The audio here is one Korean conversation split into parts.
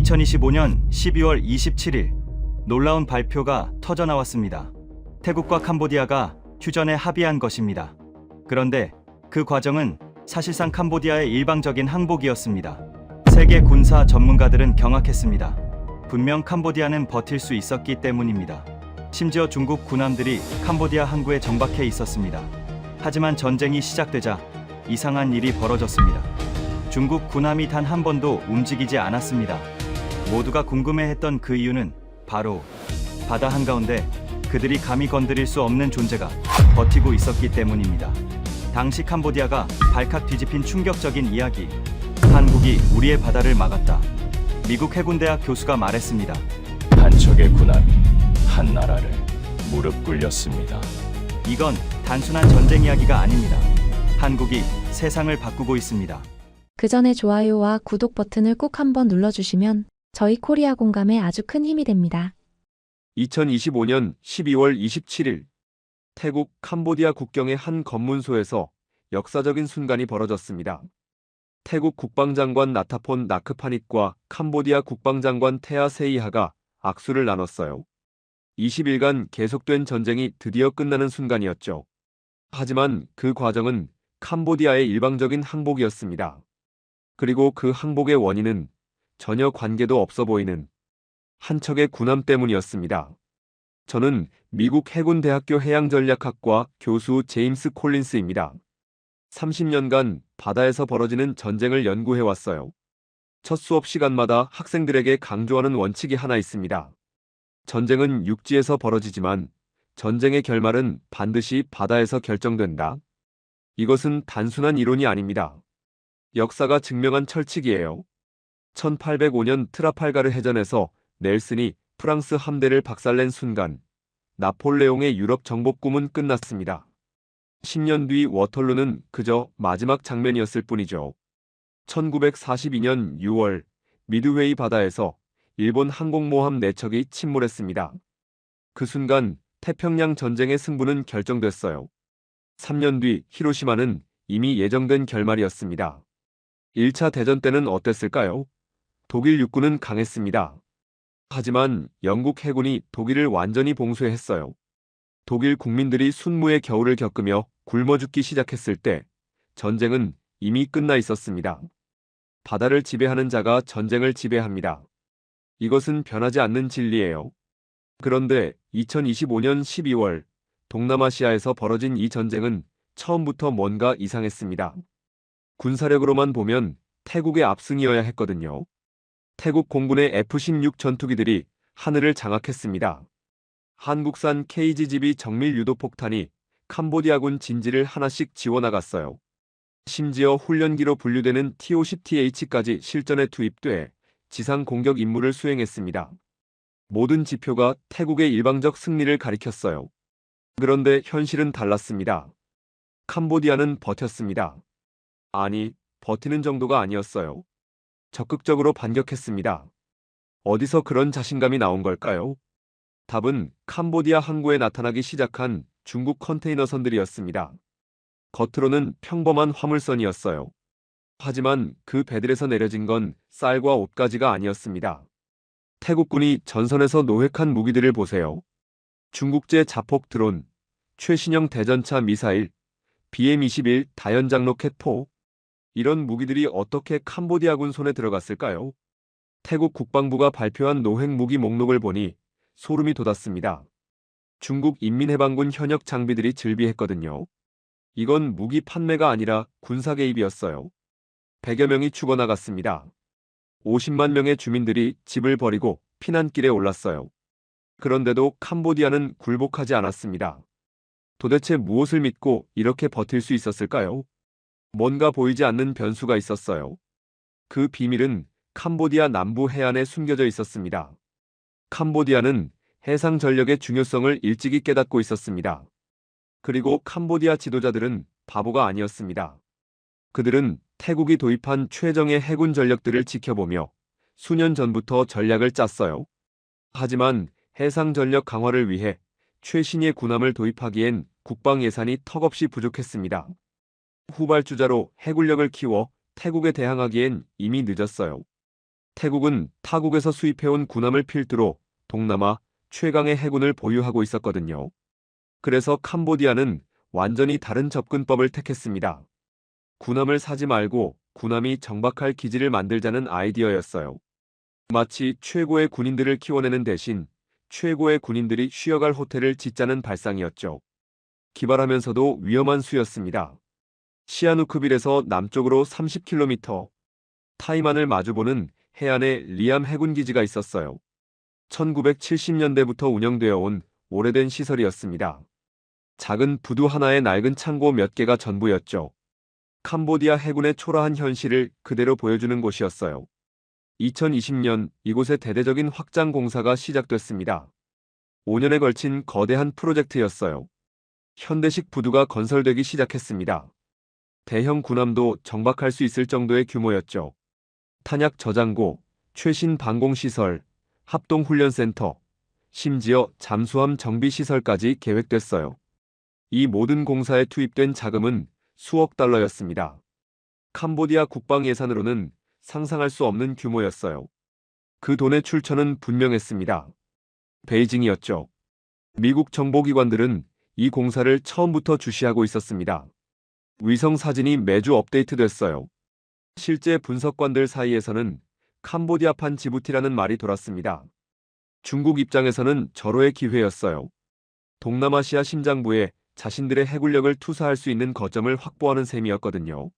2025년 12월 27일 놀라운 발표가 터져나왔습니다. 태국과 캄보디아가 휴전에 합의한 것입니다. 그런데 그 과정은 사실상 캄보디아의 일방적인 항복이었습니다. 세계 군사 전문가들은 경악했습니다. 분명 캄보디아는 버틸 수 있었기 때문입니다. 심지어 중국 군함들이 캄보디아 항구에 정박해 있었습니다. 하지만 전쟁이 시작되자 이상한 일이 벌어졌습니다. 중국 군함이 단 한 번도 움직이지 않았습니다. 모두가 궁금해했던 그 이유는 바로 바다 한가운데 그들이 감히 건드릴 수 없는 존재가 버티고 있었기 때문입니다. 당시 캄보디아가 발칵 뒤집힌 충격적인 이야기. 한국이 우리의 바다를 막았다. 미국 해군대학 교수가 말했습니다. 한 척의 군함이 한 나라를 무릎 꿇렸습니다. 이건 단순한 전쟁 이야기가 아닙니다. 한국이 세상을 바꾸고 있습니다. 그 전에 좋아요와 구독 버튼을 꼭 한번 눌러주시면 저희 코리아 공감에 아주 큰 힘이 됩니다. 2025년 12월 27일 태국 캄보디아 국경의 한 검문소에서 역사적인 순간이 벌어졌습니다. 태국 국방장관 나타폰 나크파닛과 캄보디아 국방장관 테아 세이하가 악수를 나눴어요. 20일간 계속된 전쟁이 드디어 끝나는 순간이었죠. 하지만 그 과정은 캄보디아의 일방적인 항복이었습니다. 그리고 그 항복의 원인은 전혀 관계도 없어 보이는 한 척의 군함 때문이었습니다. 저는 미국 해군대학교 해양전략학과 교수 제임스 콜린스입니다. 30년간 바다에서 벌어지는 전쟁을 연구해왔어요. 첫 수업 시간마다 학생들에게 강조하는 원칙이 하나 있습니다. 전쟁은 육지에서 벌어지지만 전쟁의 결말은 반드시 바다에서 결정된다. 이것은 단순한 이론이 아닙니다. 역사가 증명한 철칙이에요. 1805년 트라팔가르 해전에서 넬슨이 프랑스 함대를 박살낸 순간 나폴레옹의 유럽 정복 꿈은 끝났습니다. 10년 뒤 워털루는 그저 마지막 장면이었을 뿐이죠. 1942년 6월 미드웨이 바다에서 일본 항공모함 4척이 침몰했습니다. 그 순간 태평양 전쟁의 승부는 결정됐어요. 3년 뒤 히로시마는 이미 예정된 결말이었습니다. 1차 대전 때는 어땠을까요? 독일 육군은 강했습니다. 하지만 영국 해군이 독일을 완전히 봉쇄했어요. 독일 국민들이 순무의 겨울을 겪으며 굶어 죽기 시작했을 때 전쟁은 이미 끝나 있었습니다. 바다를 지배하는 자가 전쟁을 지배합니다. 이것은 변하지 않는 진리예요. 그런데 2025년 12월 동남아시아에서 벌어진 이 전쟁은 처음부터 뭔가 이상했습니다. 군사력으로만 보면 태국의 압승이어야 했거든요. 태국 공군의 F-16 전투기들이 하늘을 장악했습니다. 한국산 KGB 정밀 유도폭탄이 캄보디아군 진지를 하나씩 지워나갔어요. 심지어 훈련기로 분류되는 TO-10TH까지 실전에 투입돼 지상 공격 임무를 수행했습니다. 모든 지표가 태국의 일방적 승리를 가리켰어요. 그런데 현실은 달랐습니다. 캄보디아는 버텼습니다. 아니, 버티는 정도가 아니었어요. 적극적으로 반격했습니다. 어디서 그런 자신감이 나온 걸까요? 답은 캄보디아 항구에 나타나기 시작한 중국 컨테이너선들이었습니다. 겉으로는 평범한 화물선이었어요. 하지만 그 배들에서 내려진 건 쌀과 옷가지가 아니었습니다. 태국군이 전선에서 노획한 무기들을 보세요. 중국제 자폭 드론, 최신형 대전차 미사일, BM-21 다연장 로켓포. 이런 무기들이 어떻게 캄보디아군 손에 들어갔을까요? 태국 국방부가 발표한 노획 무기 목록을 보니 소름이 돋았습니다. 중국 인민해방군 현역 장비들이 즐비했거든요. 이건 무기 판매가 아니라 군사 개입이었어요. 100여 명이 죽어나갔습니다. 50만 명의 주민들이 집을 버리고 피난길에 올랐어요. 그런데도 캄보디아는 굴복하지 않았습니다. 도대체 무엇을 믿고 이렇게 버틸 수 있었을까요? 뭔가 보이지 않는 변수가 있었어요. 그 비밀은 캄보디아 남부 해안에 숨겨져 있었습니다. 캄보디아는 해상 전력의 중요성을 일찍이 깨닫고 있었습니다. 그리고 캄보디아 지도자들은 바보가 아니었습니다. 그들은 태국이 도입한 최정예 해군 전력들을 지켜보며 수년 전부터 전략을 짰어요. 하지만 해상 전력 강화를 위해 최신의 군함을 도입하기엔 국방 예산이 턱없이 부족했습니다. 후발주자로 해군력을 키워 태국에 대항하기엔 이미 늦었어요. 태국은 타국에서 수입해온 군함을 필두로 동남아 최강의 해군을 보유하고 있었거든요. 그래서 캄보디아는 완전히 다른 접근법을 택했습니다. 군함을 사지 말고 군함이 정박할 기지를 만들자는 아이디어였어요. 마치 최고의 군인들을 키워내는 대신 최고의 군인들이 쉬어갈 호텔을 짓자는 발상이었죠. 기발하면서도 위험한 수였습니다. 시아누크빌에서 남쪽으로 30km, 타이만을 마주보는 해안에 리암 해군기지가 있었어요. 1970년대부터 운영되어 온 오래된 시설이었습니다. 작은 부두 하나에 낡은 창고 몇 개가 전부였죠. 캄보디아 해군의 초라한 현실을 그대로 보여주는 곳이었어요. 2020년 이곳에 대대적인 확장 공사가 시작됐습니다. 5년에 걸친 거대한 프로젝트였어요. 현대식 부두가 건설되기 시작했습니다. 대형 군함도 정박할 수 있을 정도의 규모였죠. 탄약 저장고, 최신 방공시설, 합동훈련센터, 심지어 잠수함 정비시설까지 계획됐어요. 이 모든 공사에 투입된 자금은 수억 달러였습니다. 캄보디아 국방 예산으로는 상상할 수 없는 규모였어요. 그 돈의 출처는 분명했습니다. 베이징이었죠. 미국 정보기관들은 이 공사를 처음부터 주시하고 있었습니다. 위성 사진이 매주 업데이트됐어요. 실제 분석관들 사이에서는 캄보디아판 지부티라는 말이 돌았습니다. 중국 입장에서는 절호의 기회였어요. 동남아시아 심장부에 자신들의 해군력을 투사할 수 있는 거점을 확보하는 셈이었거든요.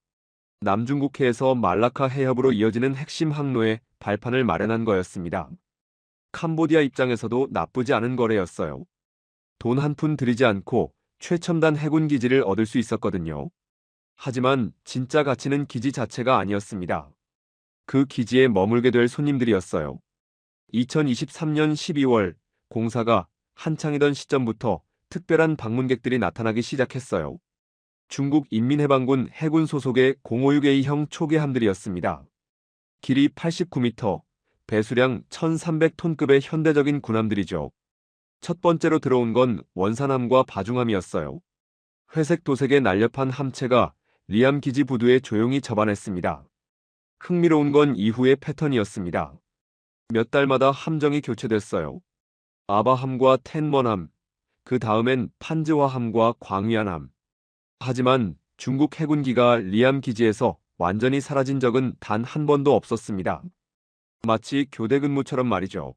남중국해에서 말라카 해협으로 이어지는 핵심 항로에 발판을 마련한 거였습니다. 캄보디아 입장에서도 나쁘지 않은 거래였어요. 돈 한 푼 들이지 않고 최첨단 해군 기지를 얻을 수 있었거든요. 하지만 진짜 가치는 기지 자체가 아니었습니다. 그 기지에 머물게 될 손님들이었어요. 2023년 12월 공사가 한창이던 시점부터 특별한 방문객들이 나타나기 시작했어요. 중국 인민해방군 해군 소속의 056A형 초계함들이었습니다. 길이 89m, 배수량 1300톤급의 현대적인 군함들이죠. 첫 번째로 들어온 건 원산함과 바중함이었어요. 회색 도색의 날렵한 함체가 리암 기지 부두에 조용히 접안했습니다. 흥미로운 건 이후의 패턴이었습니다. 몇 달마다 함정이 교체됐어요. 아바함과 텐먼함, 그 다음엔 판즈화함과 광위안함. 하지만 중국 해군기가 리암 기지에서 완전히 사라진 적은 단 한 번도 없었습니다. 마치 교대 근무처럼 말이죠.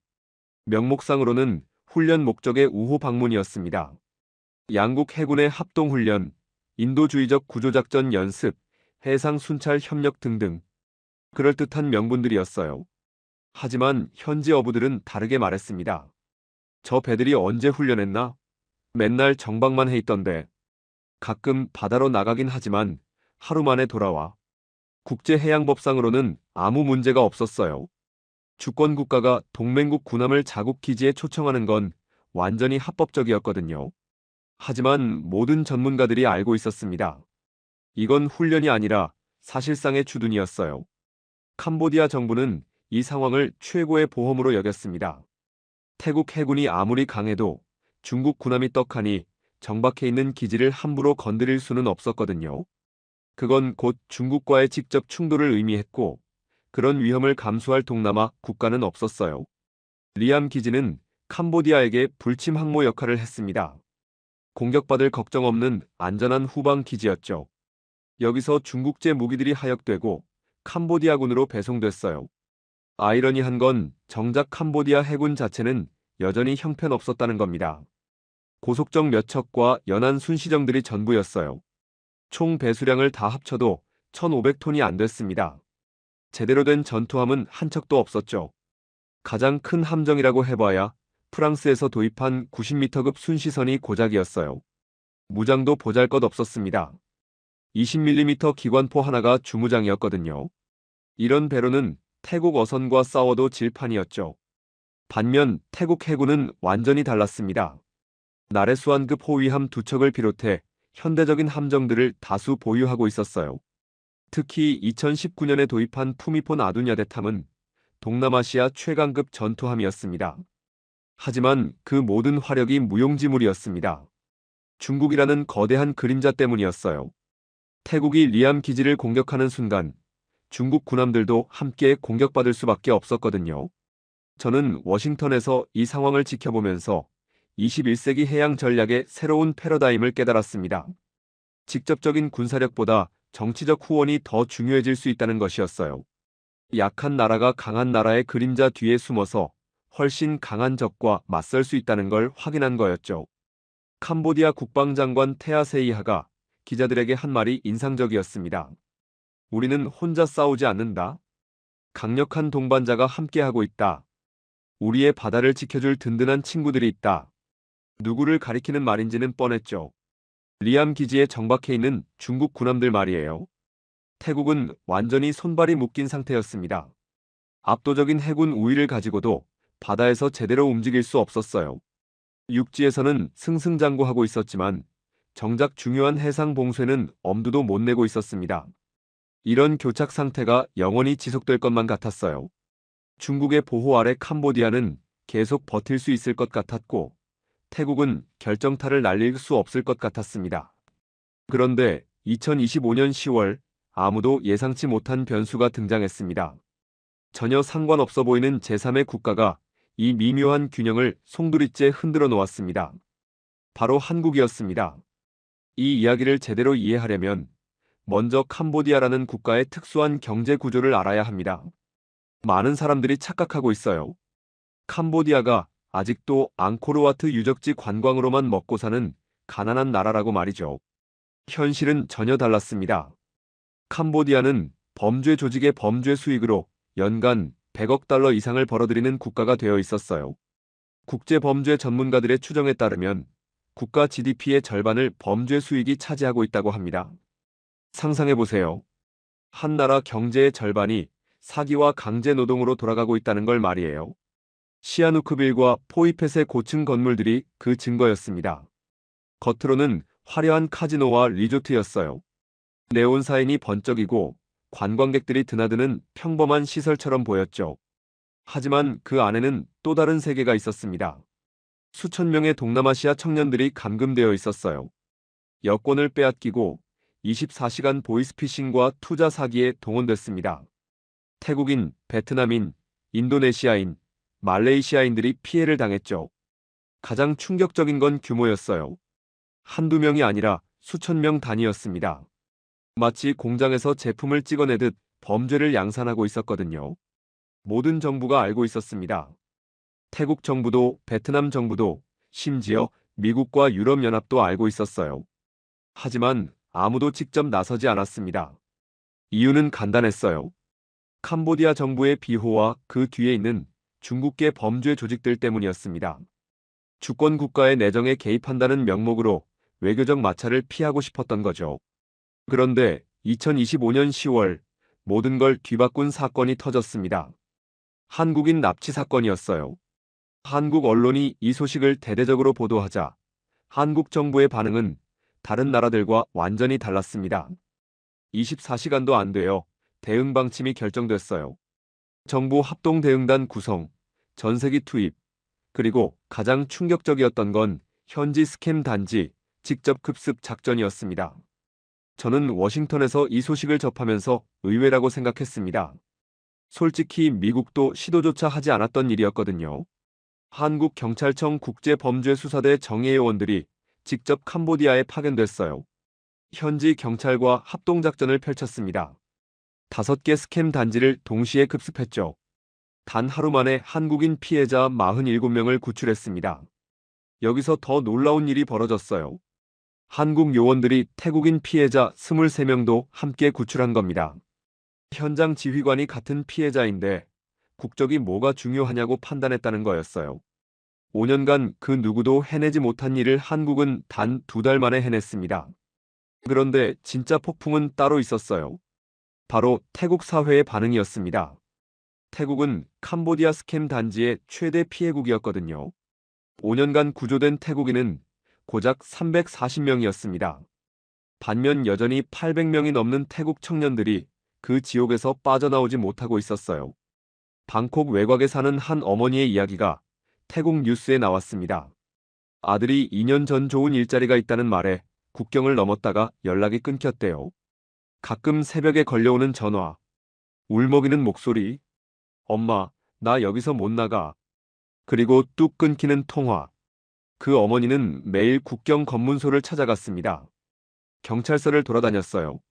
명목상으로는 훈련 목적의 우호 방문이었습니다. 양국 해군의 합동훈련, 인도주의적 구조작전 연습, 해상 순찰 협력 등등 그럴듯한 명분들이었어요. 하지만 현지 어부들은 다르게 말했습니다. 저 배들이 언제 훈련했나? 맨날 정박만 해 있던데. 가끔 바다로 나가긴 하지만 하루 만에 돌아와. 국제해양법상으로는 아무 문제가 없었어요. 주권국가가 동맹국 군함을 자국 기지에 초청하는 건 완전히 합법적이었거든요. 하지만 모든 전문가들이 알고 있었습니다. 이건 훈련이 아니라 사실상의 주둔이었어요. 캄보디아 정부는 이 상황을 최고의 보험으로 여겼습니다. 태국 해군이 아무리 강해도 중국 군함이 떡하니 정박해 있는 기지를 함부로 건드릴 수는 없었거든요. 그건 곧 중국과의 직접 충돌을 의미했고 그런 위험을 감수할 동남아 국가는 없었어요. 리암 기지는 캄보디아에게 불침 항모 역할을 했습니다. 공격받을 걱정 없는 안전한 후방 기지였죠. 여기서 중국제 무기들이 하역되고 캄보디아군으로 배송됐어요. 아이러니한 건 정작 캄보디아 해군 자체는 여전히 형편없었다는 겁니다. 고속정 몇 척과 연안 순시정들이 전부였어요. 총 배수량을 다 합쳐도 1,500톤이 안 됐습니다. 제대로 된 전투함은 한 척도 없었죠. 가장 큰 함정이라고 해봐야 프랑스에서 도입한 90m급 순시선이 고작이었어요. 무장도 보잘것없었습니다. 20mm 기관포 하나가 주무장이었거든요. 이런 배로는 태국 어선과 싸워도 질판이었죠. 반면 태국 해군은 완전히 달랐습니다. 나레수안급 호위함 2척을 비롯해 현대적인 함정들을 다수 보유하고 있었어요. 특히 2019년에 도입한 푸미폰 아두냐데탐은 동남아시아 최강급 전투함이었습니다. 하지만 그 모든 화력이 무용지물이었습니다. 중국이라는 거대한 그림자 때문이었어요. 태국이 리암 기지를 공격하는 순간 중국 군함들도 함께 공격받을 수밖에 없었거든요. 저는 워싱턴에서 이 상황을 지켜보면서 21세기 해양 전략의 새로운 패러다임을 깨달았습니다. 직접적인 군사력보다 정치적 후원이 더 중요해질 수 있다는 것이었어요. 약한 나라가 강한 나라의 그림자 뒤에 숨어서 훨씬 강한 적과 맞설 수 있다는 걸 확인한 거였죠. 캄보디아 국방장관 테아세이하가 기자들에게 한 말이 인상적이었습니다. 우리는 혼자 싸우지 않는다. 강력한 동반자가 함께하고 있다. 우리의 바다를 지켜줄 든든한 친구들이 있다. 누구를 가리키는 말인지는 뻔했죠. 리암 기지에 정박해 있는 중국 군함들 말이에요. 태국은 완전히 손발이 묶인 상태였습니다. 압도적인 해군 우위를 가지고도 바다에서 제대로 움직일 수 없었어요. 육지에서는 승승장구하고 있었지만 정작 중요한 해상 봉쇄는 엄두도 못 내고 있었습니다. 이런 교착 상태가 영원히 지속될 것만 같았어요. 중국의 보호 아래 캄보디아는 계속 버틸 수 있을 것 같았고 태국은 결정타를 날릴 수 없을 것 같았습니다. 그런데 2025년 10월 아무도 예상치 못한 변수가 등장했습니다. 전혀 상관없어 보이는 제3의 국가가 이 미묘한 균형을 송두리째 흔들어 놓았습니다. 바로 한국이었습니다. 이 이야기를 제대로 이해하려면 먼저 캄보디아라는 국가의 특수한 경제 구조를 알아야 합니다. 많은 사람들이 착각하고 있어요. 캄보디아가 아직도 앙코르와트 유적지 관광으로만 먹고 사는 가난한 나라라고 말이죠. 현실은 전혀 달랐습니다. 캄보디아는 범죄 조직의 범죄 수익으로 연간 100억 달러 이상을 벌어들이는 국가가 되어 있었어요. 국제범죄 전문가들의 추정에 따르면 국가 GDP의 절반을 범죄 수익이 차지하고 있다고 합니다. 상상해보세요. 한 나라 경제의 절반이 사기와 강제 노동으로 돌아가고 있다는 걸 말이에요. 시아누크빌과 포이펫의 고층 건물들이 그 증거였습니다. 겉으로는 화려한 카지노와 리조트였어요. 네온사인이 번쩍이고 관광객들이 드나드는 평범한 시설처럼 보였죠. 하지만 그 안에는 또 다른 세계가 있었습니다. 수천 명의 동남아시아 청년들이 감금되어 있었어요. 여권을 빼앗기고 24시간 보이스피싱과 투자 사기에 동원됐습니다. 태국인, 베트남인, 인도네시아인, 말레이시아인들이 피해를 당했죠. 가장 충격적인 건 규모였어요. 한두 명이 아니라 수천 명 단위였습니다. 마치 공장에서 제품을 찍어내듯 범죄를 양산하고 있었거든요. 모든 정부가 알고 있었습니다. 태국 정부도 베트남 정부도 심지어 미국과 유럽연합도 알고 있었어요. 하지만 아무도 직접 나서지 않았습니다. 이유는 간단했어요. 캄보디아 정부의 비호와 그 뒤에 있는 중국계 범죄 조직들 때문이었습니다. 주권 국가의 내정에 개입한다는 명목으로 외교적 마찰을 피하고 싶었던 거죠. 그런데 2025년 10월 모든 걸 뒤바꾼 사건이 터졌습니다. 한국인 납치 사건이었어요. 한국 언론이 이 소식을 대대적으로 보도하자 한국 정부의 반응은 다른 나라들과 완전히 달랐습니다. 24시간도 안 돼요. 대응 방침이 결정됐어요. 정부 합동대응단 구성, 전세기 투입, 그리고 가장 충격적이었던 건 현지 스캠 단지, 직접 급습 작전이었습니다. 저는 워싱턴에서 이 소식을 접하면서 의외라고 생각했습니다. 솔직히 미국도 시도조차 하지 않았던 일이었거든요. 한국 경찰청 국제범죄수사대 정예요원들이 직접 캄보디아에 파견됐어요. 현지 경찰과 합동작전을 펼쳤습니다. 5개 스캠 단지를 동시에 급습했죠. 단 하루 만에 한국인 피해자 47명을 구출했습니다. 여기서 더 놀라운 일이 벌어졌어요. 한국 요원들이 태국인 피해자 23명도 함께 구출한 겁니다. 현장 지휘관이 같은 피해자인데 국적이 뭐가 중요하냐고 판단했다는 거였어요. 5년간 그 누구도 해내지 못한 일을 한국은 단 2달 만에 해냈습니다. 그런데 진짜 폭풍은 따로 있었어요. 바로 태국 사회의 반응이었습니다. 태국은 캄보디아 스캠 단지의 최대 피해국이었거든요. 5년간 구조된 태국인은 고작 340명이었습니다. 반면 여전히 800명이 넘는 태국 청년들이 그 지옥에서 빠져나오지 못하고 있었어요. 방콕 외곽에 사는 한 어머니의 이야기가 태국 뉴스에 나왔습니다. 아들이 2년 전 좋은 일자리가 있다는 말에 국경을 넘었다가 연락이 끊겼대요. 가끔 새벽에 걸려오는 전화. 울먹이는 목소리. 엄마, 나 여기서 못 나가. 그리고 뚝 끊기는 통화. 그 어머니는 매일 국경 검문소를 찾아갔습니다. 경찰서를 돌아다녔어요.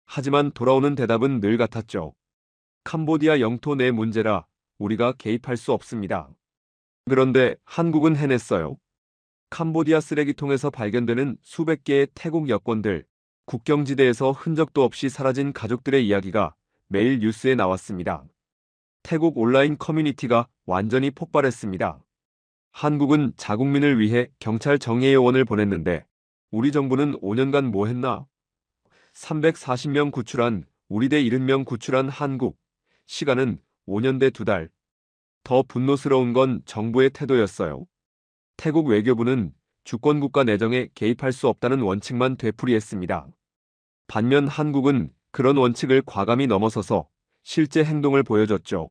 하지만 돌아오는 대답은 늘 같았죠. 캄보디아 영토 내 문제라 우리가 개입할 수 없습니다. 그런데 한국은 해냈어요. 캄보디아 쓰레기통에서 발견되는 수백 개의 태국 여권들, 국경지대에서 흔적도 없이 사라진 가족들의 이야기가 매일 뉴스에 나왔습니다. 태국 온라인 커뮤니티가 완전히 폭발했습니다. 한국은 자국민을 위해 경찰 정예 요원을 보냈는데 우리 정부는 5년간 뭐 했나? 340명 구출한 우리 대 70명 구출한 한국. 시간은 5년 대 2달. 더 분노스러운 건 정부의 태도였어요. 태국 외교부는 주권국가 내정에 개입할 수 없다는 원칙만 되풀이했습니다. 반면 한국은 그런 원칙을 과감히 넘어서서 실제 행동을 보여줬죠.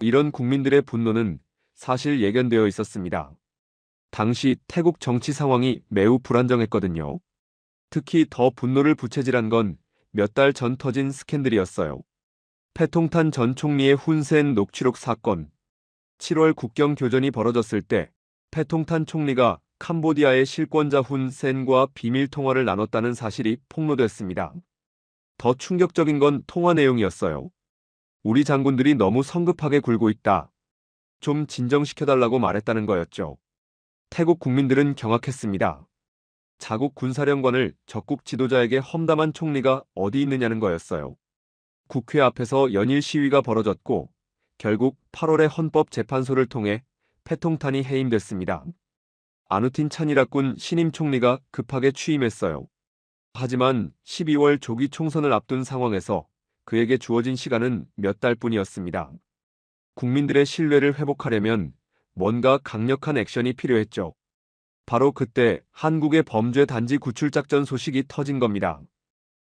이런 국민들의 분노는 사실 예견되어 있었습니다. 당시 태국 정치 상황이 매우 불안정했거든요. 특히 더 분노를 부채질한 건 몇 달 전 터진 스캔들이었어요. 패통탄 전 총리의 훈센 녹취록 사건. 7월 국경 교전이 벌어졌을 때 패통탄 총리가 캄보디아의 실권자 훈센과 비밀 통화를 나눴다는 사실이 폭로됐습니다. 더 충격적인 건 통화 내용이었어요. 우리 장군들이 너무 성급하게 굴고 있다. 좀 진정시켜달라고 말했다는 거였죠. 태국 국민들은 경악했습니다. 자국 군사령관을 적국 지도자에게 험담한 총리가 어디 있느냐는 거였어요. 국회 앞에서 연일 시위가 벌어졌고 결국 8월에 헌법재판소를 통해 패통탄이 해임됐습니다. 아누틴 차니라군 신임 총리가 급하게 취임했어요. 하지만 12월 조기 총선을 앞둔 상황에서 그에게 주어진 시간은 몇 달뿐이었습니다. 국민들의 신뢰를 회복하려면 뭔가 강력한 액션이 필요했죠. 바로 그때 한국의 범죄 단지 구출 작전 소식이 터진 겁니다.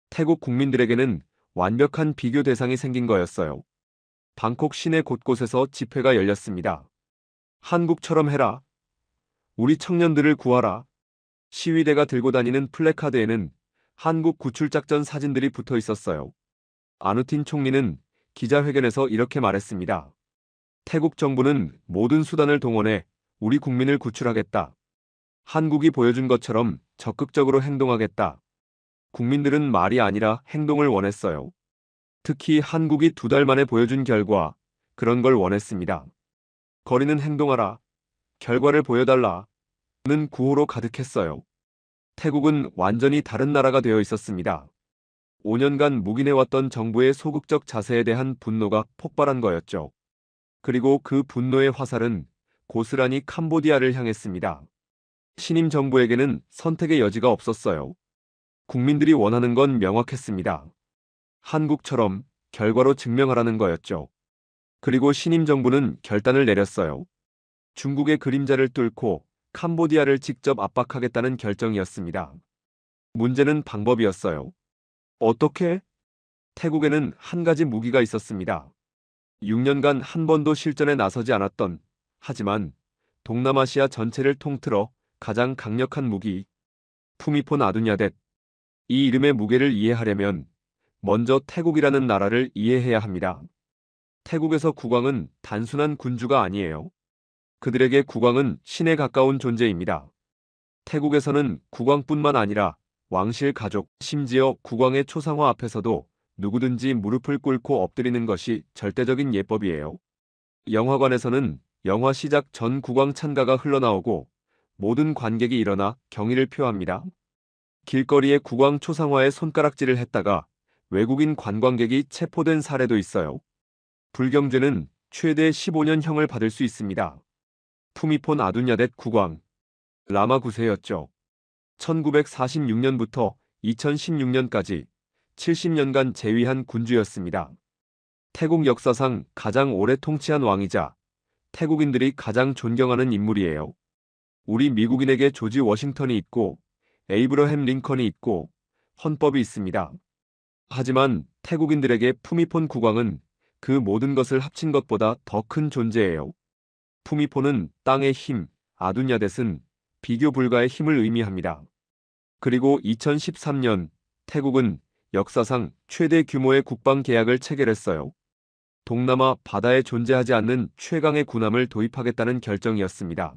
태국 국민들에게는 완벽한 비교 대상이 생긴 거였어요. 방콕 시내 곳곳에서 집회가 열렸습니다. 한국처럼 해라. 우리 청년들을 구하라. 시위대가 들고 다니는 플래카드에는 한국 구출작전 사진들이 붙어 있었어요. 아누틴 총리는 기자회견에서 이렇게 말했습니다. 태국 정부는 모든 수단을 동원해 우리 국민을 구출하겠다. 한국이 보여준 것처럼 적극적으로 행동하겠다. 국민들은 말이 아니라 행동을 원했어요. 특히 한국이 2달 만에 보여준 결과, 그런 걸 원했습니다. 거리는 행동하라. 결과를 보여달라. 는 구호로 가득했어요. 태국은 완전히 다른 나라가 되어 있었습니다. 5년간 묵인해왔던 정부의 소극적 자세에 대한 분노가 폭발한 거였죠. 그리고 그 분노의 화살은 고스란히 캄보디아를 향했습니다. 신임 정부에게는 선택의 여지가 없었어요. 국민들이 원하는 건 명확했습니다. 한국처럼 결과로 증명하라는 거였죠. 그리고 신임 정부는 결단을 내렸어요. 중국의 그림자를 뚫고 캄보디아를 직접 압박하겠다는 결정이었습니다. 문제는 방법이었어요. 어떻게? 태국에는 한 가지 무기가 있었습니다. 6년간 한 번도 실전에 나서지 않았던, 하지만 동남아시아 전체를 통틀어 가장 강력한 무기, 푸미폰 아두냐뎃. 이 이름의 무게를 이해하려면 먼저 태국이라는 나라를 이해해야 합니다. 태국에서 국왕은 단순한 군주가 아니에요. 그들에게 국왕은 신에 가까운 존재입니다. 태국에서는 국왕뿐만 아니라 왕실 가족, 심지어 국왕의 초상화 앞에서도 누구든지 무릎을 꿇고 엎드리는 것이 절대적인 예법이에요. 영화관에서는 영화 시작 전 국왕 찬가가 흘러나오고 모든 관객이 일어나 경의를 표합니다. 길거리에 국왕 초상화에 손가락질을 했다가 외국인 관광객이 체포된 사례도 있어요. 불경죄는 최대 15년형을 받을 수 있습니다. 푸미폰 아두냐뎃 국왕, 라마 9세였죠. 1946년부터 2016년까지 70년간 재위한 군주였습니다. 태국 역사상 가장 오래 통치한 왕이자 태국인들이 가장 존경하는 인물이에요. 우리 미국인에게 조지 워싱턴이 있고 에이브러햄 링컨이 있고 헌법이 있습니다. 하지만 태국인들에게 푸미폰 국왕은 그 모든 것을 합친 것보다 더 큰 존재예요. 푸미폰은 땅의 힘, 아두냐뎃은 비교 불가의 힘을 의미합니다. 그리고 2013년 태국은 역사상 최대 규모의 국방 계약을 체결했어요. 동남아 바다에 존재하지 않는 최강의 군함을 도입하겠다는 결정이었습니다.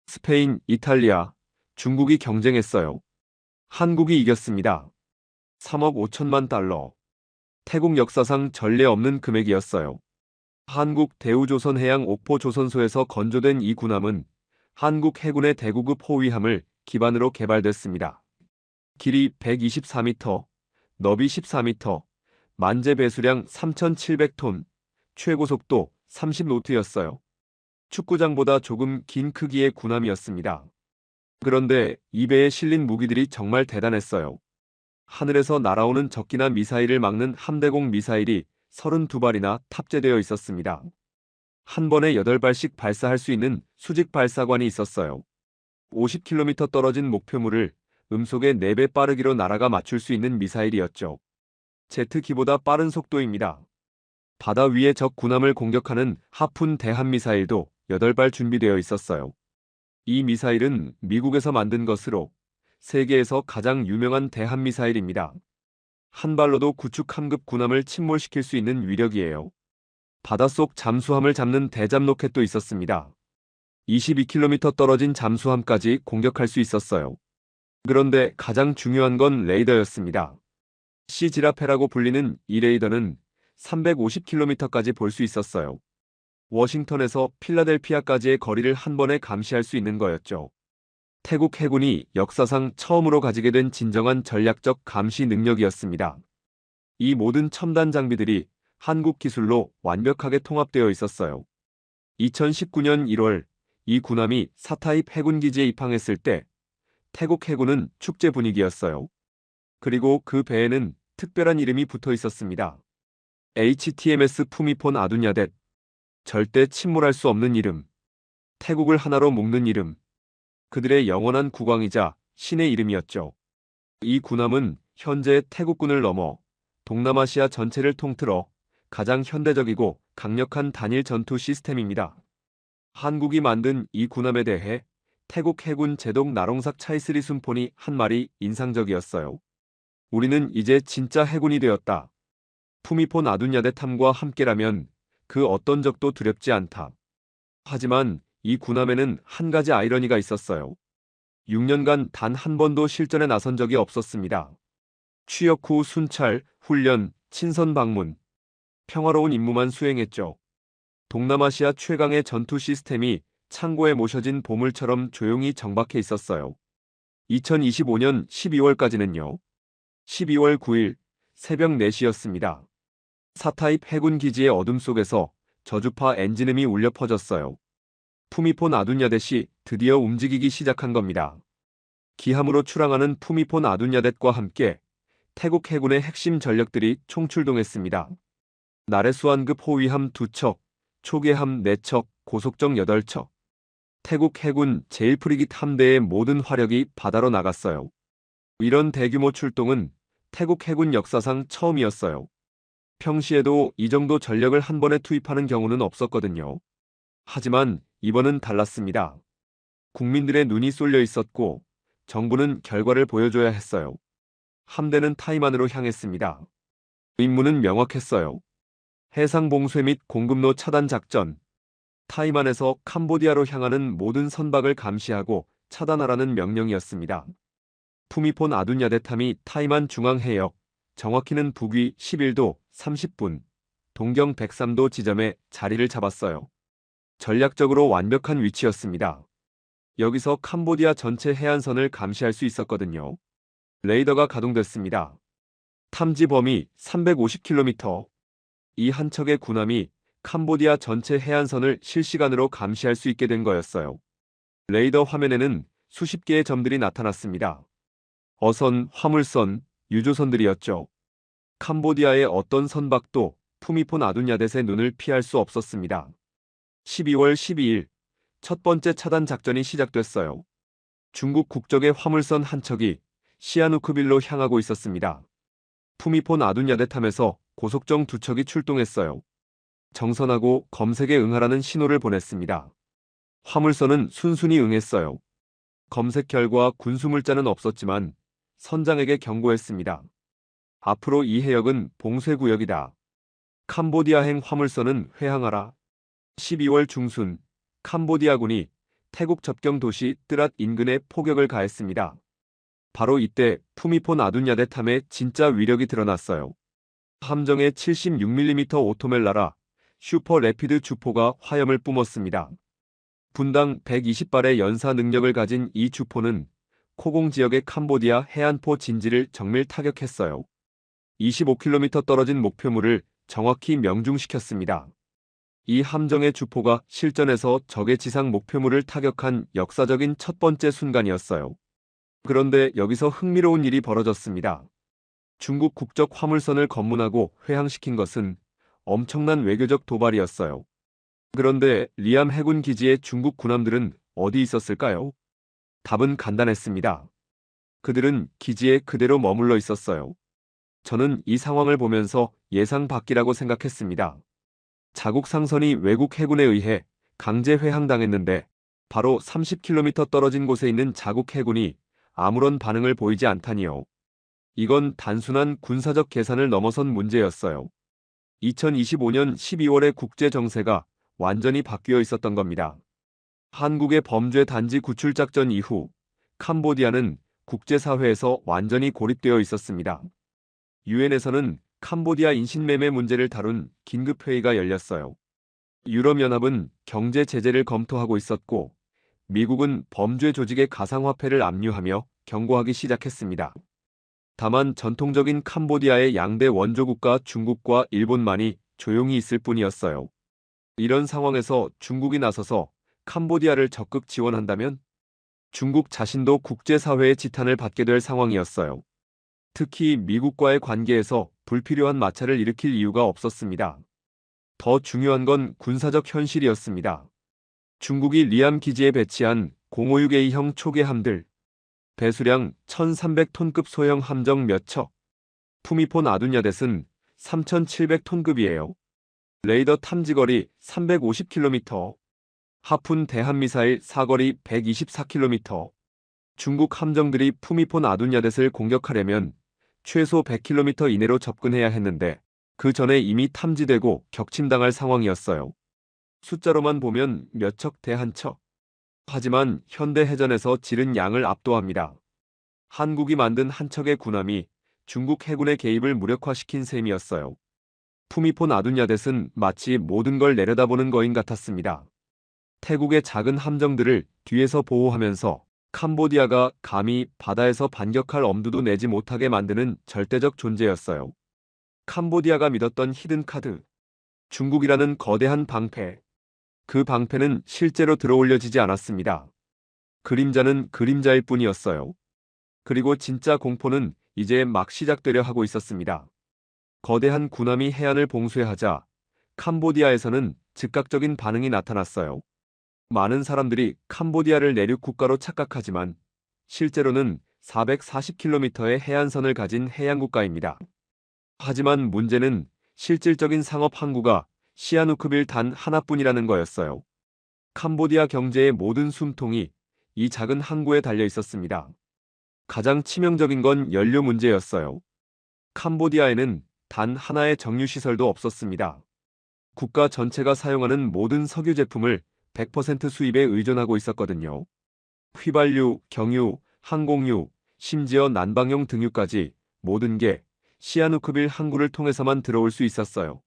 스페인, 이탈리아, 중국이 경쟁했어요. 한국이 이겼습니다. 3억 5천만 달러. 태국 역사상 전례 없는 금액이었어요. 한국 대우조선해양 옥포조선소에서 건조된 이 군함은 한국 해군의 대구급 호위함을 기반으로 개발됐습니다. 길이 124m, 너비 14m, 만재 배수량 3,700톤, 최고속도 30노트였어요. 축구장보다 조금 긴 크기의 군함이었습니다. 그런데 이 배에 실린 무기들이 정말 대단했어요. 하늘에서 날아오는 적기나 미사일을 막는 함대공 미사일이 32발이나 탑재되어 있었습니다. 한 번에 8발씩 발사할 수 있는 수직 발사관이 있었어요. 50km 떨어진 목표물을 음속의 4배 빠르기로 날아가 맞출 수 있는 미사일이었죠. 제트기보다 빠른 속도입니다. 바다 위의 적 군함을 공격하는 하푼 대함미사일도 8발 준비되어 있었어요. 이 미사일은 미국에서 만든 것으로 세계에서 가장 유명한 대함미사일입니다. 한 발로도 구축 함급 군함을 침몰시킬 수 있는 위력이에요. 바닷속 잠수함을 잡는 대잠 로켓도 있었습니다. 22km 떨어진 잠수함까지 공격할 수 있었어요. 그런데 가장 중요한 건 레이더였습니다. 시지라페라고 불리는 이 레이더는 350km까지 볼 수 있었어요. 워싱턴에서 필라델피아까지의 거리를 한 번에 감시할 수 있는 거였죠. 태국 해군이 역사상 처음으로 가지게 된 진정한 전략적 감시 능력이었습니다. 이 모든 첨단 장비들이 한국 기술로 완벽하게 통합되어 있었어요. 2019년 1월 이 군함이 사타입 해군기지에 입항했을 때 태국 해군은 축제 분위기였어요. 그리고 그 배에는 특별한 이름이 붙어 있었습니다. HTMS 푸미폰 아둔야댓. 절대 침몰할 수 없는 이름. 태국을 하나로 묶는 이름. 그들의 영원한 국왕이자 신의 이름이었죠. 이 군함은 현재 태국군을 넘어 동남아시아 전체를 통틀어 가장 현대적이고 강력한 단일 전투 시스템입니다. 한국이 만든 이 군함에 대해 태국 해군 제독 나롱삭 차이스리 순폰이 한 말이 인상적이었어요. 우리는 이제 진짜 해군이 되었다. 푸미폰 아둔야댓함과 함께라면 그 어떤 적도 두렵지 않다. 하지만 이 군함에는 한 가지 아이러니가 있었어요. 6년간 단 한 번도 실전에 나선 적이 없었습니다. 취역 후 순찰, 훈련, 친선 방문, 평화로운 임무만 수행했죠. 동남아시아 최강의 전투 시스템이 창고에 모셔진 보물처럼 조용히 정박해 있었어요. 2025년 12월까지는요. 12월 9일 새벽 4시였습니다. 사타입 해군 기지의 어둠 속에서 저주파 엔진음이 울려 퍼졌어요. 푸미폰 아둔야댓이 드디어 움직이기 시작한 겁니다. 기함으로 출항하는 푸미폰 아둔야댓과 함께 태국 해군의 핵심 전력들이 총출동했습니다. 나레수안급 호위함 2척, 초계함 4척, 고속정 8척. 태국 해군 제1프리깃 함대의 모든 화력이 바다로 나갔어요. 이런 대규모 출동은 태국 해군 역사상 처음이었어요. 평시에도 이 정도 전력을 한 번에 투입하는 경우는 없었거든요. 하지만 이번은 달랐습니다. 국민들의 눈이 쏠려 있었고 정부는 결과를 보여줘야 했어요. 함대는 타이만으로 향했습니다. 임무는 명확했어요. 해상 봉쇄 및 공급로 차단 작전. 타이만에서 캄보디아로 향하는 모든 선박을 감시하고 차단하라는 명령이었습니다. 푸미폰 아둔야댓함이 타이만 중앙해역, 정확히는 북위 11도 30분, 동경 103도 지점에 자리를 잡았어요. 전략적으로 완벽한 위치였습니다. 여기서 캄보디아 전체 해안선을 감시할 수 있었거든요. 레이더가 가동됐습니다. 탐지 범위 350km. 이 한 척의 군함이 캄보디아 전체 해안선을 실시간으로 감시할 수 있게 된 거였어요. 레이더 화면에는 수십 개의 점들이 나타났습니다. 어선, 화물선, 유조선들이었죠. 캄보디아의 어떤 선박도 푸미폰 아둔야댓의 눈을 피할 수 없었습니다. 12월 12일 첫 번째 차단 작전이 시작됐어요. 중국 국적의 화물선 한 척이 시아누크빌로 향하고 있었습니다. 푸미폰 아둔야댓함에서 고속정 2척이 출동했어요. 정선하고 검색에 응하라는 신호를 보냈습니다. 화물선은 순순히 응했어요. 검색 결과 군수물자는 없었지만 선장에게 경고했습니다. 앞으로 이 해역은 봉쇄구역이다. 캄보디아행 화물선은 회항하라. 12월 중순 캄보디아군이 태국 접경 도시 뜨랏 인근에 포격을 가했습니다. 바로 이때 푸미폰 아둔야데탐의 진짜 위력이 드러났어요. 함정에 76mm 오토멜라라 슈퍼 레피드 주포가 화염을 뿜었습니다. 분당 120발의 연사 능력을 가진 이 주포는 코공 지역의 캄보디아 해안포 진지를 정밀 타격했어요. 25km 떨어진 목표물을 정확히 명중시켰습니다. 이 함정의 주포가 실전에서 적의 지상 목표물을 타격한 역사적인 첫 번째 순간이었어요. 그런데 여기서 흥미로운 일이 벌어졌습니다. 중국 국적 화물선을 검문하고 회항시킨 것은 엄청난 외교적 도발이었어요. 그런데 리암 해군 기지의 중국 군함들은 어디 있었을까요? 답은 간단했습니다. 그들은 기지에 그대로 머물러 있었어요. 저는 이 상황을 보면서 예상 밖이라고 생각했습니다. 자국 상선이 외국 해군에 의해 강제 회항당했는데 바로 30km 떨어진 곳에 있는 자국 해군이 아무런 반응을 보이지 않다니요. 이건 단순한 군사적 계산을 넘어선 문제였어요. 2025년 12월의 국제 정세가 완전히 바뀌어 있었던 겁니다. 한국의 범죄 단지 구출 작전 이후 캄보디아는 국제사회에서 완전히 고립되어 있었습니다. 유엔에서는 캄보디아 인신매매 문제를 다룬 긴급회의가 열렸어요. 유럽연합은 경제 제재를 검토하고 있었고 미국은 범죄 조직의 가상화폐를 압류하며 경고하기 시작했습니다. 다만 전통적인 캄보디아의 양대 원조국가 중국과 일본만이 조용히 있을 뿐이었어요. 이런 상황에서 중국이 나서서 캄보디아를 적극 지원한다면 중국 자신도 국제사회의 지탄을 받게 될 상황이었어요. 특히 미국과의 관계에서 불필요한 마찰을 일으킬 이유가 없었습니다. 더 중요한 건 군사적 현실이었습니다. 중국이 리암 기지에 배치한 056A형 초계함들, 배수량 1300톤급 소형 함정 몇 척, 푸미폰 아둔야댓은 3700톤급이에요. 레이더 탐지거리 350km, 하푼 대한미사일 사거리 124km. 중국 함정들이 푸미폰 아둔야댓을 공격하려면 최소 100km 이내로 접근해야 했는데 그 전에 이미 탐지되고 격침당할 상황이었어요. 숫자로만 보면 몇 척 대 한 척. 하지만 현대해전에서 지른 양을 압도합니다. 한국이 만든 한 척의 군함이 중국 해군의 개입을 무력화시킨 셈이었어요. 푸미폰 아둔야댓은 마치 모든 걸 내려다보는 거인 같았습니다. 태국의 작은 함정들을 뒤에서 보호하면서 캄보디아가 감히 바다에서 반격할 엄두도 내지 못하게 만드는 절대적 존재였어요. 캄보디아가 믿었던 히든카드, 중국이라는 거대한 방패. 그 방패는 실제로 들어올려지지 않았습니다. 그림자는 그림자일 뿐이었어요. 그리고 진짜 공포는 이제 막 시작되려 하고 있었습니다. 거대한 군함이 해안을 봉쇄하자 캄보디아에서는 즉각적인 반응이 나타났어요. 많은 사람들이 캄보디아를 내륙 국가로 착각하지만 실제로는 440km의 해안선을 가진 해양국가입니다. 하지만 문제는 실질적인 상업 항구가 시아누크빌 단 하나뿐이라는 거였어요. 캄보디아 경제의 모든 숨통이 이 작은 항구에 달려 있었습니다. 가장 치명적인 건 연료 문제였어요. 캄보디아에는 단 하나의 정유시설도 없었습니다. 국가 전체가 사용하는 모든 석유 제품을 100% 수입에 의존하고 있었거든요. 휘발유, 경유, 항공유, 심지어 난방용 등유까지 모든 게 시아누크빌 항구를 통해서만 들어올 수 있었어요.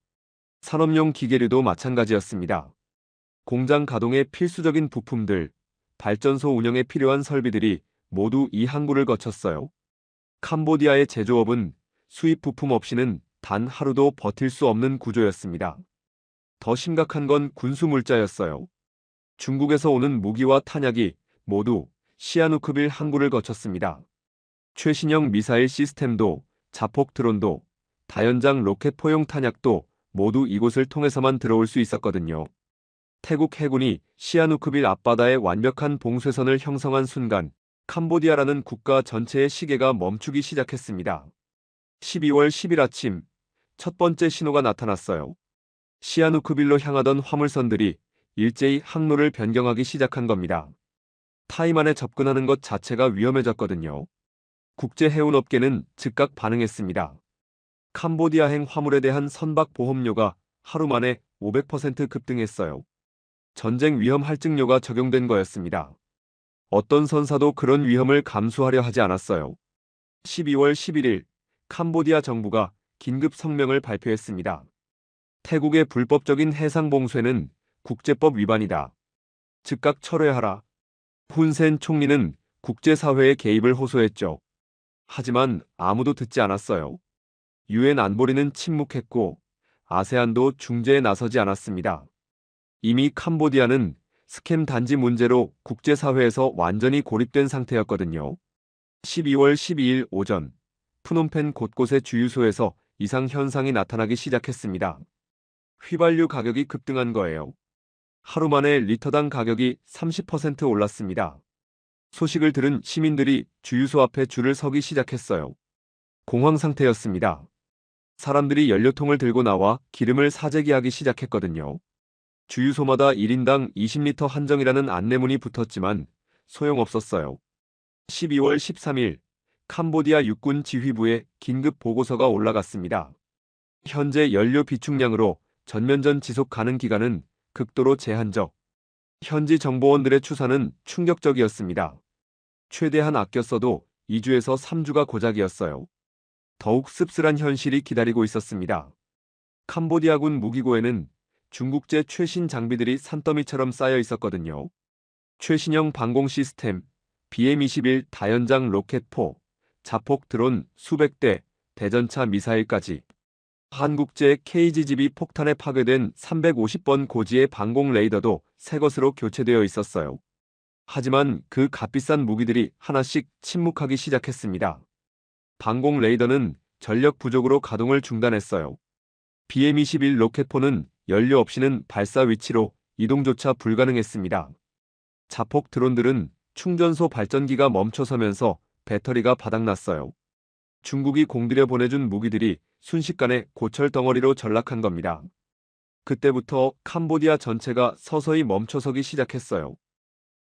산업용 기계류도 마찬가지였습니다. 공장 가동에 필수적인 부품들, 발전소 운영에 필요한 설비들이 모두 이 항구를 거쳤어요. 캄보디아의 제조업은 수입 부품 없이는 단 하루도 버틸 수 없는 구조였습니다. 더 심각한 건 군수 물자였어요. 중국에서 오는 무기와 탄약이 모두 시아누크빌 항구를 거쳤습니다. 최신형 미사일 시스템도, 자폭 드론도, 다연장 로켓 포용 탄약도 모두 이곳을 통해서만 들어올 수 있었거든요. 태국 해군이 시아누크빌 앞바다에 완벽한 봉쇄선을 형성한 순간 캄보디아라는 국가 전체의 시계가 멈추기 시작했습니다. 12월 10일 아침 첫 번째 신호가 나타났어요. 시아누크빌로 향하던 화물선들이 일제히 항로를 변경하기 시작한 겁니다. 타이만에 접근하는 것 자체가 위험해졌거든요. 국제해운업계는 즉각 반응했습니다. 캄보디아행 화물에 대한 선박 보험료가 하루 만에 500% 급등했어요. 전쟁 위험 할증료가 적용된 거였습니다. 어떤 선사도 그런 위험을 감수하려 하지 않았어요. 12월 11일 캄보디아 정부가 긴급 성명을 발표했습니다. 태국의 불법적인 해상 봉쇄는 국제법 위반이다. 즉각 철회하라. 훈센 총리는 국제사회의 개입을 호소했죠. 하지만 아무도 듣지 않았어요. 유엔 안보리는 침묵했고 아세안도 중재에 나서지 않았습니다. 이미 캄보디아는 스캠 단지 문제로 국제사회에서 완전히 고립된 상태였거든요. 12월 12일 오전 프놈펜 곳곳의 주유소에서 이상 현상이 나타나기 시작했습니다. 휘발유 가격이 급등한 거예요. 하루 만에 리터당 가격이 30% 올랐습니다. 소식을 들은 시민들이 주유소 앞에 줄을 서기 시작했어요. 공황 상태였습니다. 사람들이 연료통을 들고 나와 기름을 사재기하기 시작했거든요. 주유소마다 1인당 20리터 한정이라는 안내문이 붙었지만 소용없었어요. 12월 13일 캄보디아 육군 지휘부에 긴급 보고서가 올라갔습니다. 현재 연료 비축량으로 전면전 지속 가능 기간은 극도로 제한적. 현지 정보원들의 추산은 충격적이었습니다. 최대한 아껴 써도 2주에서 3주가 고작이었어요. 더욱 씁쓸한 현실이 기다리고 있었습니다. 캄보디아군 무기고에는 중국제 최신 장비들이 산더미처럼 쌓여 있었거든요. 최신형 방공 시스템, BM-21 다연장 로켓포, 자폭 드론 수백 대, 대전차 미사일까지. 한국제 KGB 폭탄에 파괴된 350번 고지의 방공 레이더도 새 것으로 교체되어 있었어요. 하지만 그 값비싼 무기들이 하나씩 침묵하기 시작했습니다. 방공 레이더는 전력 부족으로 가동을 중단했어요. BM-21 로켓포는 연료 없이는 발사 위치로 이동조차 불가능했습니다. 자폭 드론들은 충전소 발전기가 멈춰서면서 배터리가 바닥났어요. 중국이 공들여 보내준 무기들이 순식간에 고철 덩어리로 전락한 겁니다. 그때부터 캄보디아 전체가 서서히 멈춰서기 시작했어요.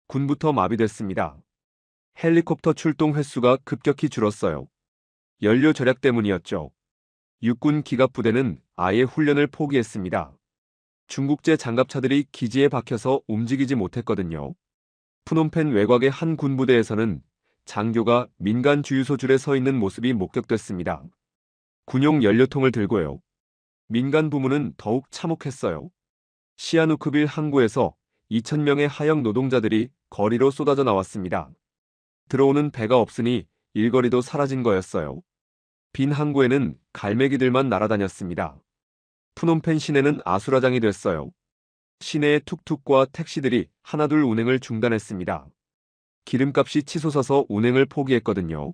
군부터 마비됐습니다. 헬리콥터 출동 횟수가 급격히 줄었어요. 연료 절약 때문이었죠. 육군 기갑부대는 아예 훈련을 포기했습니다. 중국제 장갑차들이 기지에 박혀서 움직이지 못했거든요. 프놈펜 외곽의 한 군부대에서는 장교가 민간 주유소 줄에 서 있는 모습이 목격됐습니다. 군용 연료통을 들고요. 민간 부문은 더욱 참혹했어요. 시아누크빌 항구에서 2,000명의 하역 노동자들이 거리로 쏟아져 나왔습니다. 들어오는 배가 없으니 일거리도 사라진 거였어요. 빈 항구에는 갈매기들만 날아다녔습니다. 프놈펜 시내는 아수라장이 됐어요. 시내의 툭툭과 택시들이 하나둘 운행을 중단했습니다. 기름값이 치솟아서 운행을 포기했거든요.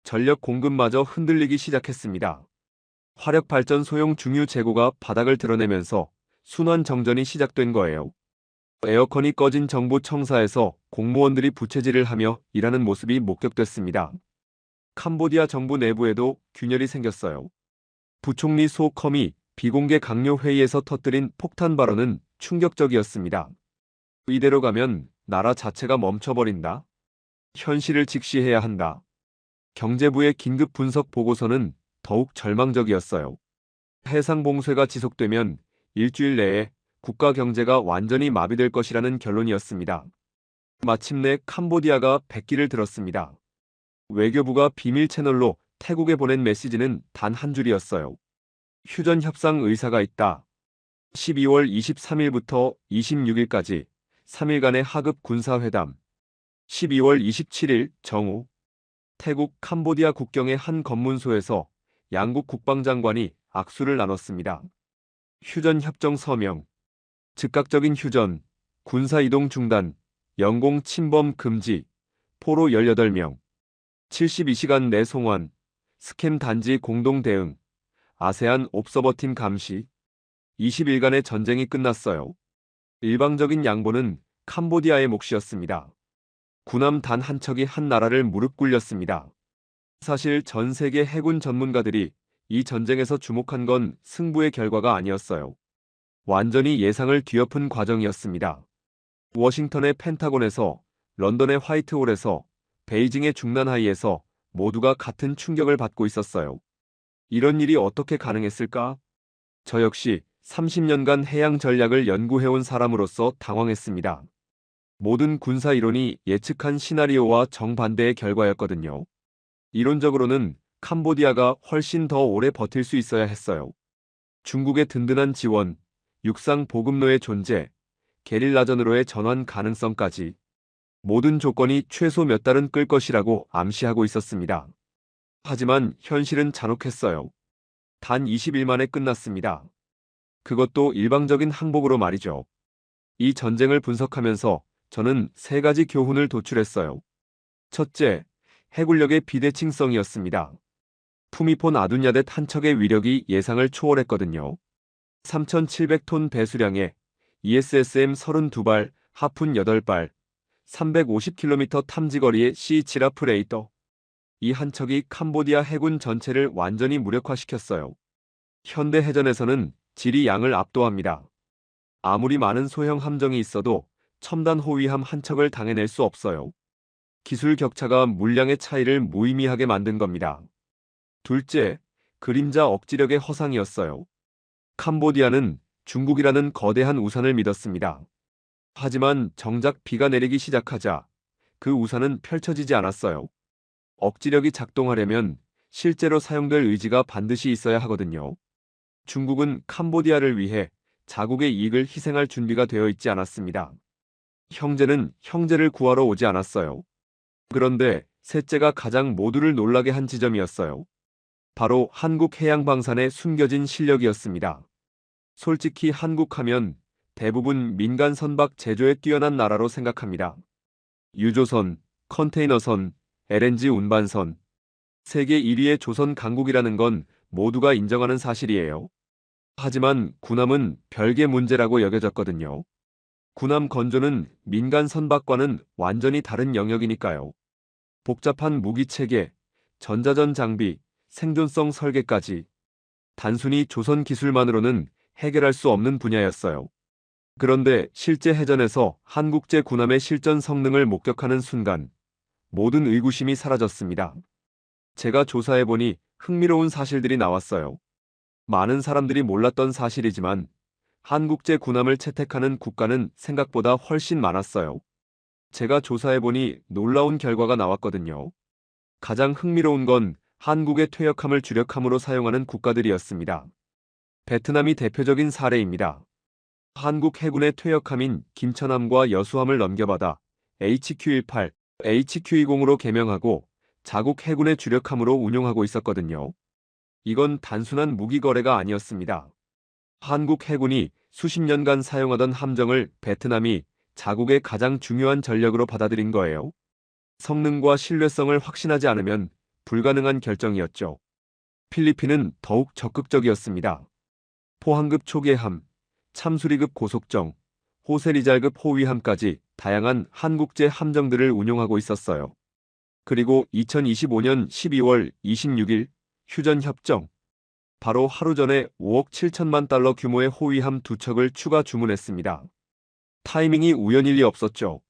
전력 공급마저 흔들리기 시작했습니다. 화력발전 소형 중유 재고가 바닥을 드러내면서 순환 정전이 시작된 거예요. 에어컨이 꺼진 정부 청사에서 공무원들이 부채질을 하며 일하는 모습이 목격됐습니다. 캄보디아 정부 내부에도 균열이 생겼어요. 부총리 소 컴이 비공개 강요 회의에서 터뜨린 폭탄 발언은 충격적이었습니다. 이대로 가면 나라 자체가 멈춰버린다. 현실을 직시해야 한다. 경제부의 긴급 분석 보고서는 더욱 절망적이었어요. 해상 봉쇄가 지속되면 일주일 내에 국가 경제가 완전히 마비될 것이라는 결론이었습니다. 마침내 캄보디아가 백기를 들었습니다. 외교부가 비밀 채널로 태국에 보낸 메시지는 단 한 줄이었어요. 휴전 협상 의사가 있다. 12월 23일부터 26일까지 3일간의 하급 군사회담. 12월 27일 정오 태국 캄보디아 국경의 한 검문소에서 양국 국방장관이 악수를 나눴습니다. 휴전 협정 서명. 즉각적인 휴전, 군사 이동 중단, 영공 침범 금지, 포로 18명, 72시간 내 송환, 스캠 단지 공동 대응, 아세안 옵서버팀 감시. 20일간의 전쟁이 끝났어요. 일방적인 양보는 캄보디아의 몫이었습니다. 군함 단 한 척이 한 나라를 무릎 꿇렸습니다. 사실 전 세계 해군 전문가들이 이 전쟁에서 주목한 건 승부의 결과가 아니었어요. 완전히 예상을 뒤엎은 과정이었습니다. 워싱턴의 펜타곤에서, 런던의 화이트홀에서, 베이징의 중난하이에서 모두가 같은 충격을 받고 있었어요. 이런 일이 어떻게 가능했을까? 저 역시 30년간 해양 전략을 연구해온 사람으로서 당황했습니다. 모든 군사 이론이 예측한 시나리오와 정반대의 결과였거든요. 이론적으로는 캄보디아가 훨씬 더 오래 버틸 수 있어야 했어요. 중국의 든든한 지원, 육상 보급로의 존재, 게릴라전으로의 전환 가능성까지 모든 조건이 최소 몇 달은 끌 것이라고 암시하고 있었습니다. 하지만 현실은 잔혹했어요. 단 20일 만에 끝났습니다. 그것도 일방적인 항복으로 말이죠. 이 전쟁을 분석하면서 저는 세 가지 교훈을 도출했어요. 첫째, 해군력의 비대칭성이었습니다. 푸미폰 아둔야댓 한 척의 위력이 예상을 초월했거든요. 3,700톤 배수량에 ESSM 32발, 하푼 8발, 350km 탐지거리의 C7라 레이더. 이 한 척이 캄보디아 해군 전체를 완전히 무력화시켰어요. 현대 해전에서는 질이 양을 압도합니다. 아무리 많은 소형 함정이 있어도 첨단 호위함 한 척을 당해낼 수 없어요. 기술 격차가 물량의 차이를 무의미하게 만든 겁니다. 둘째, 그림자 억지력의 허상이었어요. 캄보디아는 중국이라는 거대한 우산을 믿었습니다. 하지만 정작 비가 내리기 시작하자 그 우산은 펼쳐지지 않았어요. 억지력이 작동하려면 실제로 사용될 의지가 반드시 있어야 하거든요. 중국은 캄보디아를 위해 자국의 이익을 희생할 준비가 되어 있지 않았습니다. 형제는 형제를 구하러 오지 않았어요. 그런데 셋째가 가장 모두를 놀라게 한 지점이었어요. 바로 한국 해양방산의 숨겨진 실력이었습니다. 솔직히 한국하면 대부분 민간 선박 제조에 뛰어난 나라로 생각합니다. 유조선, 컨테이너선, LNG 운반선, 세계 1위의 조선 강국이라는 건 모두가 인정하는 사실이에요. 하지만 군함은 별개 문제라고 여겨졌거든요. 군함 건조는 민간 선박과는 완전히 다른 영역이니까요. 복잡한 무기체계, 전자전 장비, 생존성 설계까지 단순히 조선 기술만으로는 해결할 수 없는 분야였어요. 그런데 실제 해전에서 한국제 군함의 실전 성능을 목격하는 순간 모든 의구심이 사라졌습니다. 제가 조사해보니 흥미로운 사실들이 나왔어요. 많은 사람들이 몰랐던 사실이지만 한국제 군함을 채택하는 국가는 생각보다 훨씬 많았어요. 제가 조사해보니 놀라운 결과가 나왔거든요. 가장 흥미로운 건 한국의 퇴역함을 주력함으로 사용하는 국가들이었습니다. 베트남이 대표적인 사례입니다. 한국 해군의 퇴역함인 김천함과 여수함을 넘겨받아 HQ-18, HQ-20으로 개명하고 자국 해군의 주력함으로 운용하고 있었거든요. 이건 단순한 무기 거래가 아니었습니다. 한국 해군이 수십 년간 사용하던 함정을 베트남이 자국의 가장 중요한 전력으로 받아들인 거예요. 성능과 신뢰성을 확신하지 않으면 불가능한 결정이었죠. 필리핀은 더욱 적극적이었습니다. 포항급 초계함, 참수리급 고속정, 호세리잘급 호위함까지 다양한 한국제 함정들을 운용하고 있었어요. 그리고 2025년 12월 26일 휴전협정. 바로 하루 전에 5억 7천만 달러 규모의 호위함 2척을 추가 주문했습니다. 타이밍이 우연일 리 없었죠.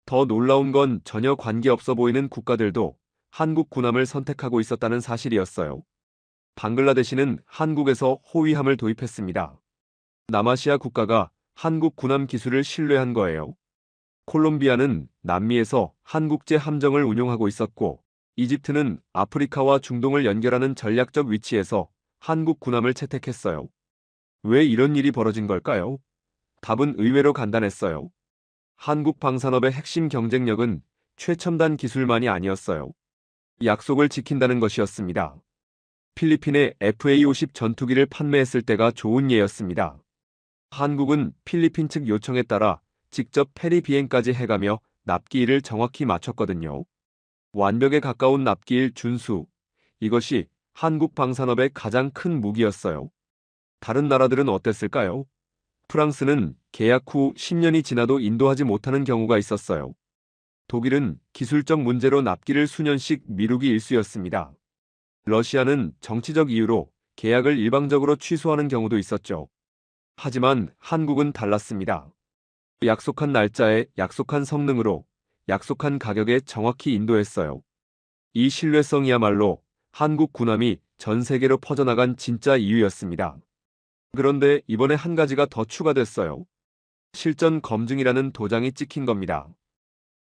더 놀라운 건 전혀 관계없어 보이는 국가들도 한국 군함을 선택하고 있었다는 사실이었어요. 방글라데시는 한국에서 호위함을 도입했습니다. 남아시아 국가가 한국 군함 기술을 신뢰한 거예요. 콜롬비아는 남미에서 한국제 함정을 운용하고 있었고, 이집트는 아프리카와 중동을 연결하는 전략적 위치에서 한국 군함을 채택했어요. 왜 이런 일이 벌어진 걸까요? 답은 의외로 간단했어요. 한국 방산업의 핵심 경쟁력은 최첨단 기술만이 아니었어요. 약속을 지킨다는 것이었습니다. 필리핀에 FA-50 전투기를 판매했을 때가 좋은 예였습니다. 한국은 필리핀 측 요청에 따라 직접 페리 비행까지 해가며 납기일을 정확히 맞췄거든요. 완벽에 가까운 납기일 준수. 이것이 한국 방산업의 가장 큰 무기였어요. 다른 나라들은 어땠을까요? 프랑스는 계약 후 10년이 지나도 인도하지 못하는 경우가 있었어요. 독일은 기술적 문제로 납기를 수년씩 미루기 일쑤였습니다. 러시아는 정치적 이유로 계약을 일방적으로 취소하는 경우도 있었죠. 하지만 한국은 달랐습니다. 약속한 날짜에 약속한 성능으로 약속한 가격에 정확히 인도했어요. 이 신뢰성이야말로 한국 군함이 전 세계로 퍼져나간 진짜 이유였습니다. 그런데 이번에 한 가지가 더 추가됐어요. 실전 검증이라는 도장이 찍힌 겁니다.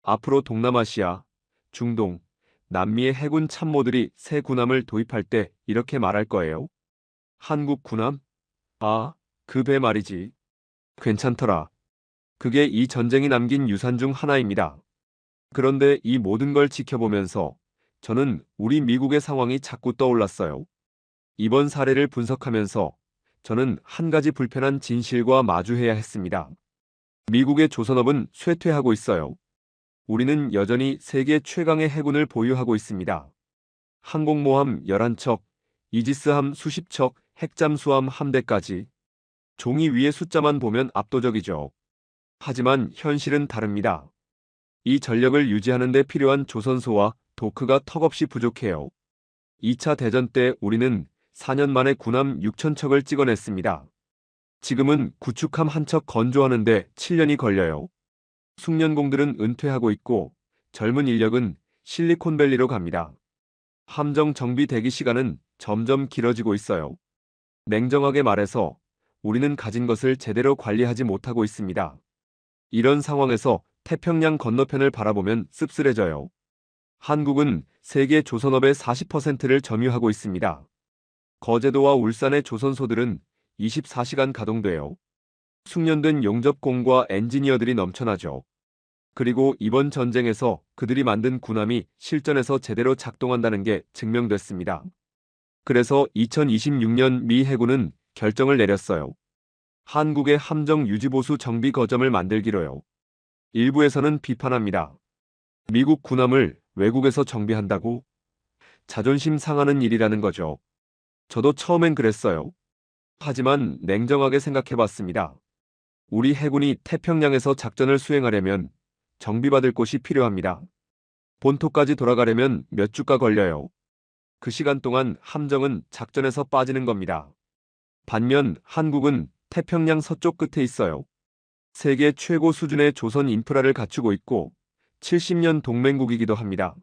앞으로 동남아시아, 중동, 남미의 해군 참모들이 새 군함을 도입할 때 이렇게 말할 거예요. 한국 군함? 아, 그 배 말이지. 괜찮더라. 그게 이 전쟁이 남긴 유산 중 하나입니다. 그런데 이 모든 걸 지켜보면서 저는 우리 미국의 상황이 자꾸 떠올랐어요. 이번 사례를 분석하면서 저는 한 가지 불편한 진실과 마주해야 했습니다. 미국의 조선업은 쇠퇴하고 있어요. 우리는 여전히 세계 최강의 해군을 보유하고 있습니다. 항공모함 11척, 이지스함 수십 척, 핵잠수함 함대까지. 종이 위의 숫자만 보면 압도적이죠. 하지만 현실은 다릅니다. 이 전력을 유지하는 데 필요한 조선소와 도크가 턱없이 부족해요. 2차 대전 때 우리는 4년 만에 군함 6,000척을 찍어냈습니다. 지금은 구축함 한 척 건조하는데 7년이 걸려요. 숙련공들은 은퇴하고 있고 젊은 인력은 실리콘밸리로 갑니다. 함정 정비 대기 시간은 점점 길어지고 있어요. 냉정하게 말해서 우리는 가진 것을 제대로 관리하지 못하고 있습니다. 이런 상황에서 태평양 건너편을 바라보면 씁쓸해져요. 한국은 세계 조선업의 40%를 점유하고 있습니다. 거제도와 울산의 조선소들은 24시간 가동돼요. 숙련된 용접공과 엔지니어들이 넘쳐나죠. 그리고 이번 전쟁에서 그들이 만든 군함이 실전에서 제대로 작동한다는 게 증명됐습니다. 그래서 2026년 미 해군은 결정을 내렸어요. 한국의 함정 유지보수 정비 거점을 만들기로요. 일부에서는 비판합니다. 미국 군함을 외국에서 정비한다고? 자존심 상하는 일이라는 거죠. 저도 처음엔 그랬어요. 하지만 냉정하게 생각해봤습니다. 우리 해군이 태평양에서 작전을 수행하려면 정비받을 곳이 필요합니다. 본토까지 돌아가려면 몇 주가 걸려요. 그 시간 동안 함정은 작전에서 빠지는 겁니다. 반면 한국은 태평양 서쪽 끝에 있어요. 세계 최고 수준의 조선 인프라를 갖추고 있고 70년 동맹국이기도 합니다.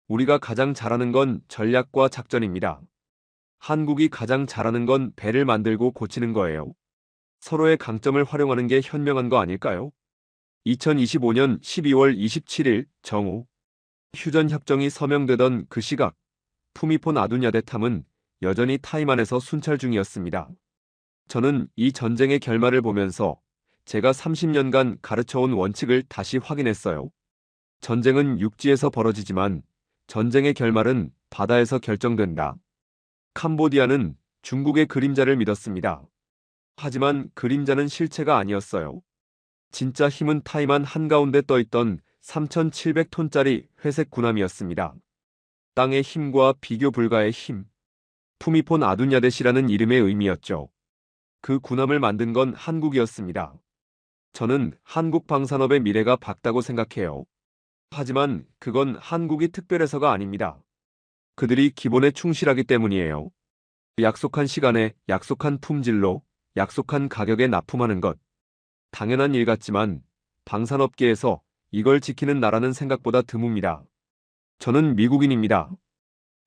우리가 가장 잘하는 건 전략과 작전입니다. 한국이 가장 잘하는 건 배를 만들고 고치는 거예요. 서로의 강점을 활용하는 게 현명한 거 아닐까요? 2025년 12월 27일 정오 휴전협정이 서명되던 그 시각 푸미폰 아둔야대탐은 여전히 타이만에서 순찰 중이었습니다. 저는 이 전쟁의 결말을 보면서 제가 30년간 가르쳐온 원칙을 다시 확인했어요. 전쟁은 육지에서 벌어지지만 전쟁의 결말은 바다에서 결정된다. 캄보디아는 중국의 그림자를 믿었습니다. 하지만 그림자는 실체가 아니었어요. 진짜 힘은 타이만 한가운데 떠있던 3,700톤짜리 회색 군함이었습니다. 땅의 힘과 비교 불가의 힘. 푸미폰 아둔야데시라는 이름의 의미였죠. 그 군함을 만든 건 한국이었습니다. 저는 한국 방산업의 미래가 밝다고 생각해요. 하지만 그건 한국이 특별해서가 아닙니다. 그들이 기본에 충실하기 때문이에요. 약속한 시간에, 약속한 품질로, 약속한 가격에 납품하는 것. 당연한 일 같지만 방산업계에서 이걸 지키는 나라는 생각보다 드뭅니다. 저는 미국인입니다.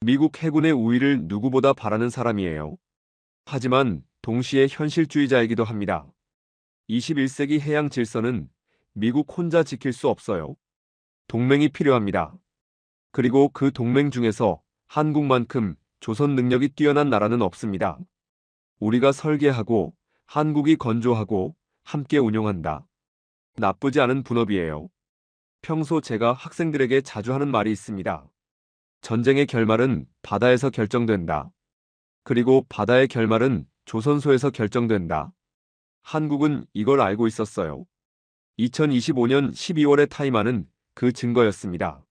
미국 해군의 우위를 누구보다 바라는 사람이에요. 하지만 동시에 현실주의자이기도 합니다. 21세기 해양 질서는 미국 혼자 지킬 수 없어요. 동맹이 필요합니다. 그리고 그 동맹 중에서 한국만큼 조선 능력이 뛰어난 나라는 없습니다. 우리가 설계하고 한국이 건조하고 함께 운용한다. 나쁘지 않은 분업이에요. 평소 제가 학생들에게 자주 하는 말이 있습니다. 전쟁의 결말은 바다에서 결정된다. 그리고 바다의 결말은 조선소에서 결정된다. 한국은 이걸 알고 있었어요. 2025년 12월의 타이만은 그 증거였습니다.